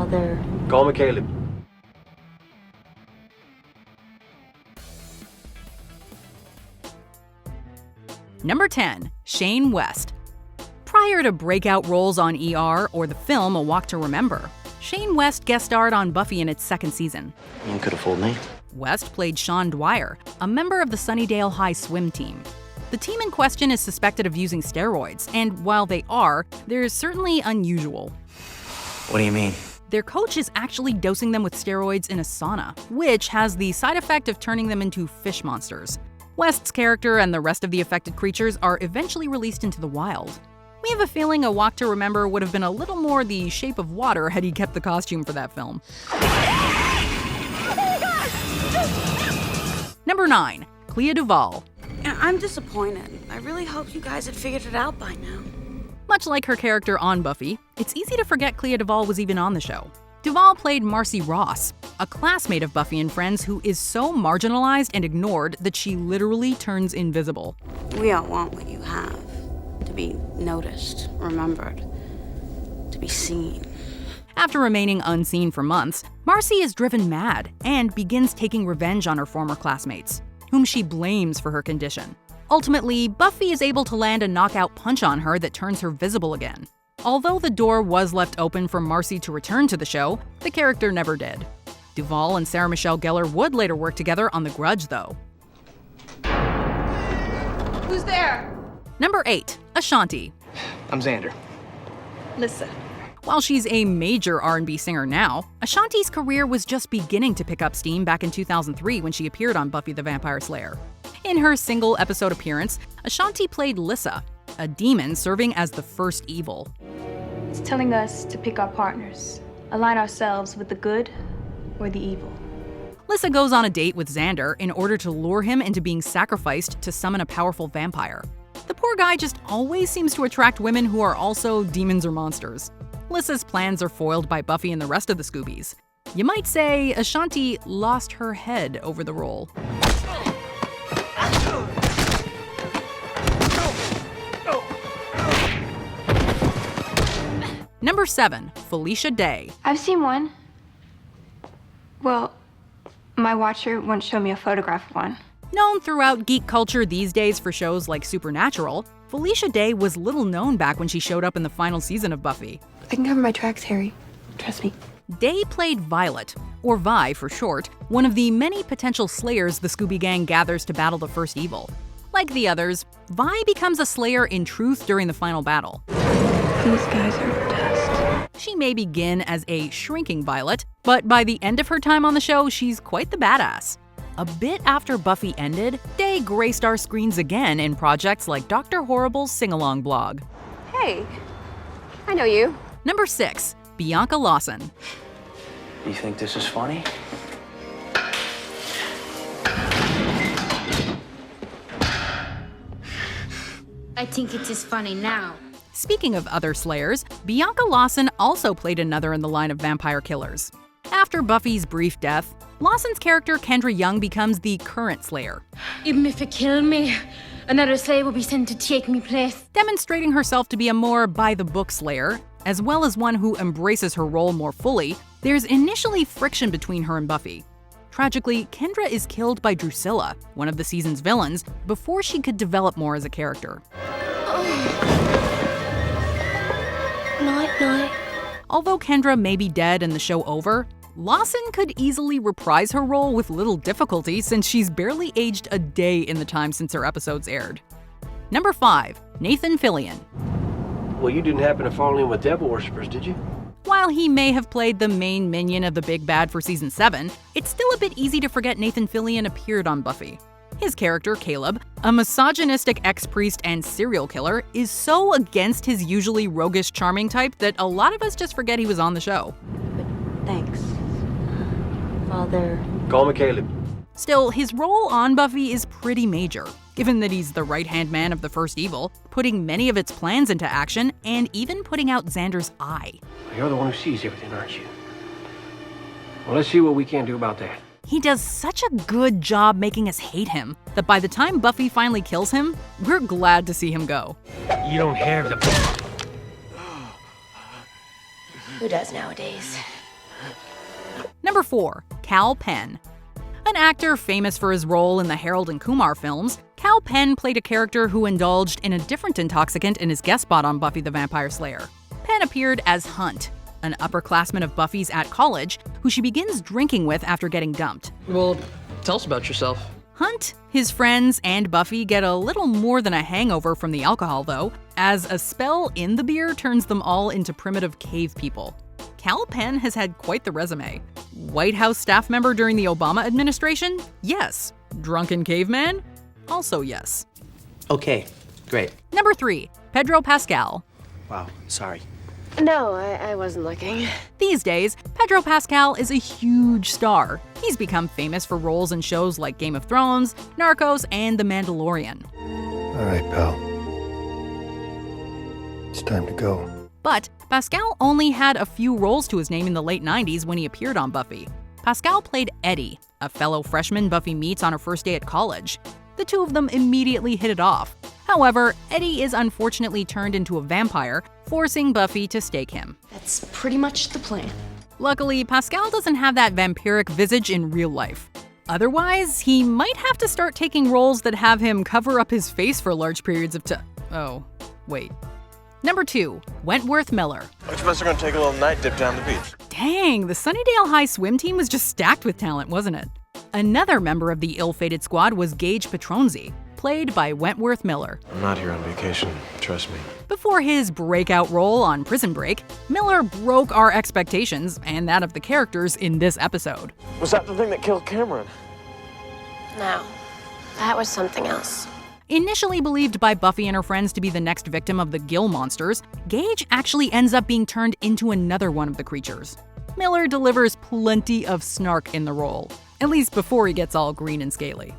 Father. Call me Caleb. Number 10. Shane West. Prior to breakout roles on ER or the film A Walk to Remember, Shane West guest starred on Buffy in its second season. You could have fooled me. West played Sean Dwyer, a member of the Sunnydale High swim team. The team in question is suspected of using steroids, and while they are, they're certainly unusual. What do you mean? Their coach is actually dosing them with steroids in a sauna, which has the side effect of turning them into fish monsters. West's character and the rest of the affected creatures are eventually released into the wild. We have a feeling A Walk to Remember would have been a little more The Shape of Water had he kept the costume for that film. Number 9. Clea Duvall. I'm disappointed. I really hoped you guys had figured it out by now. Much like her character on Buffy, it's easy to forget Clea Duvall was even on the show. Duvall played Marcy Ross, a classmate of Buffy and Friends who is so marginalized and ignored that she literally turns invisible. We all want what you have. To be noticed, remembered, to be seen. After remaining unseen for months, Marcy is driven mad and begins taking revenge on her former classmates, whom she blames for her condition. Ultimately, Buffy is able to land a knockout punch on her that turns her visible again. Although the door was left open for Marcy to return to the show, the character never did. Duvall and Sarah Michelle Gellar would later work together on The Grudge, though. Who's there? Number 8. Ashanti. I'm Xander. Listen. While she's a major R&B singer now, Ashanti's career was just beginning to pick up steam back in 2003 when she appeared on Buffy the Vampire Slayer. In her single episode appearance, Ashanti played Lissa, a demon serving as the first evil. It's telling us to pick our partners, align ourselves with the good or the evil. Lissa goes on a date with Xander in order to lure him into being sacrificed to summon a powerful vampire. The poor guy just always seems to attract women who are also demons or monsters. Lissa's plans are foiled by Buffy and the rest of the Scoobies. You might say Ashanti lost her head over the role. Number 7. Felicia Day. I've seen one. Well, my watcher won't show me a photograph of one. Known throughout geek culture these days for shows like Supernatural, Felicia Day was little known back when she showed up in the final season of Buffy. I can cover my tracks, Harry. Trust me. Day played Violet, or Vi for short, one of the many potential slayers the Scooby Gang gathers to battle the first evil. Like the others, Vi becomes a slayer in truth during the final battle. These guys are dust. She may begin as a shrinking Violet, but by the end of her time on the show, she's quite the badass. A bit after Buffy ended, Day graced our screens again in projects like Dr. Horrible's sing-along blog. Hey, I know you. Number 6. Bianca Lawson. You think this is funny? I think it is funny now. Speaking of other slayers, Bianca Lawson also played another in the line of vampire killers. After Buffy's brief death, Lawson's character Kendra Young becomes the current slayer, Even if it killed me, another slayer will be sent to take me place. demonstrating herself to be a more by-the-book slayer, as well as one who embraces her role more fully. There's initially friction between her and Buffy. Tragically, Kendra is killed by Drusilla, one of the season's villains, before she could develop more as a character. Night. Although Kendra may be dead and the show over, Lawson could easily reprise her role with little difficulty since she's barely aged a day in the time since her episodes aired. Number 5. Nathan Fillian. Well, you didn't happen to fall in with devil worshippers, did you? While he may have played the main minion of the Big Bad for Season 7, it's still a bit easy to forget Nathan Fillian appeared on Buffy. His character, Caleb, a misogynistic ex-priest and serial killer, is so against his usually roguish charming type that a lot of us just forget he was on the show. But thanks, Father. Call me Caleb. Still, his role on Buffy is pretty major, given that he's the right-hand man of the first evil, putting many of its plans into action, and even putting out Xander's eye. You're the one who sees everything, aren't you? Well, let's see what we can do about that. He does such a good job making us hate him that by the time Buffy finally kills him, we're glad to see him go. You don't have the... Who does nowadays? Number 4. Kal Penn. An actor famous for his role in the Harold and Kumar films, Kal Penn played a character who indulged in a different intoxicant in his guest spot on Buffy the Vampire Slayer. Penn appeared as Hunt, an upperclassman of Buffy's at college, who she begins drinking with after getting dumped. Well, tell us about yourself. Hunt, his friends, and Buffy get a little more than a hangover from the alcohol, though, as a spell in the beer turns them all into primitive cave people. Kal Penn has had quite the resume. White House staff member during the Obama administration? Yes. Drunken caveman? Also yes. Okay, great. Number 3. Pedro Pascal. Wow, sorry. No, I wasn't looking. These days, Pedro Pascal is a huge star. He's become famous for roles in shows like Game of Thrones, Narcos, and The Mandalorian. All right, pal. It's time to go. But Pascal only had a few roles to his name in the late 90s when he appeared on Buffy. Pascal played Eddie, a fellow freshman Buffy meets on her first day at college. The two of them immediately hit it off. However, Eddie is unfortunately turned into a vampire, forcing Buffy to stake him. That's pretty much the plan. Luckily, Pascal doesn't have that vampiric visage in real life. Otherwise, he might have to start taking roles that have him cover up his face for large periods of time. Oh, wait. Number 2. Wentworth Miller. Which of us are going to take a little night dip down the beach? Dang, the Sunnydale High swim team was just stacked with talent, wasn't it? Another member of the ill-fated squad was Gage Petronzi, played by Wentworth Miller. I'm not here on vacation, trust me. Before his breakout role on Prison Break, Miller broke our expectations and that of the characters in this episode. Was that the thing that killed Cameron? No, that was something else. Initially believed by Buffy and her friends to be the next victim of the Gill monsters, Gage actually ends up being turned into another one of the creatures. Miller delivers plenty of snark in the role, at least before he gets all green and scaly.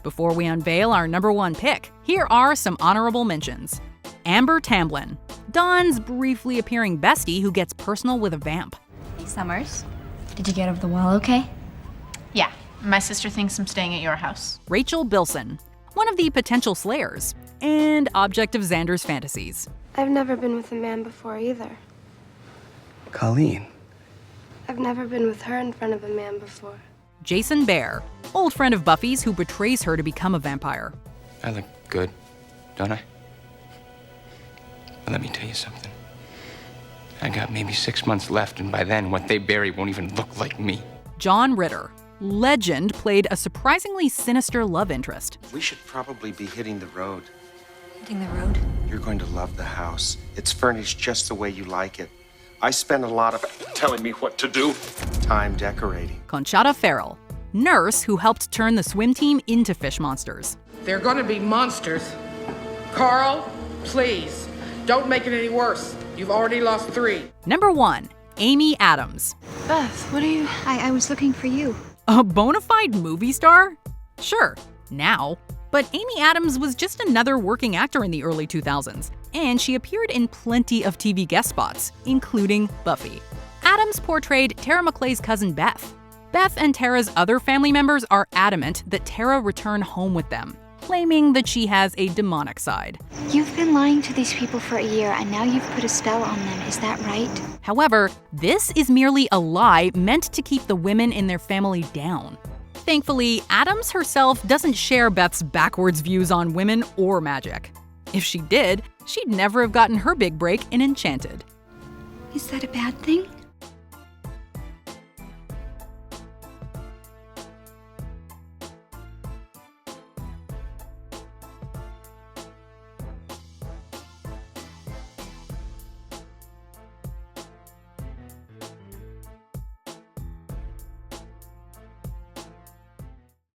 Before we unveil our number 1 pick, here are some honorable mentions. Amber Tamblyn, Dawn's briefly appearing bestie who gets personal with a vamp. Hey, Summers. Did you get over the wall okay? Yeah. My sister thinks I'm staying at your house. Rachel Bilson, one of the potential slayers, and object of Xander's fantasies. I've never been with a man before either. Colleen. I've never been with her in front of a man before. Jason Bear, old friend of Buffy's who betrays her to become a vampire. I look good, don't I? But let me tell you something. I got maybe 6 months left, and by then, what they bury won't even look like me. John Ritter, legend, played a surprisingly sinister love interest. We should probably be hitting the road. Hitting the road? You're going to love the house. It's furnished just the way you like it. I spend a lot of telling me what to do. Time decorating. Conchata Farrell, nurse who helped turn the swim team into fish monsters. They're gonna be monsters. Carl, please, don't make it any worse. You've already lost 3. Number 1, Amy Adams. Beth, what are you? I was looking for you. A bona fide movie star? Sure, now. But Amy Adams was just another working actor in the early 2000s, and she appeared in plenty of TV guest spots, including Buffy. Adams portrayed Tara McClay's cousin Beth. Beth and Tara's other family members are adamant that Tara return home with them, claiming that she has a demonic side. You've been lying to these people for a year, and now you've put a spell on them, is that right? However, this is merely a lie meant to keep the women in their family down. Thankfully, Adams herself doesn't share Beth's backwards views on women or magic. If she did, she'd never have gotten her big break in Enchanted. Is that a bad thing?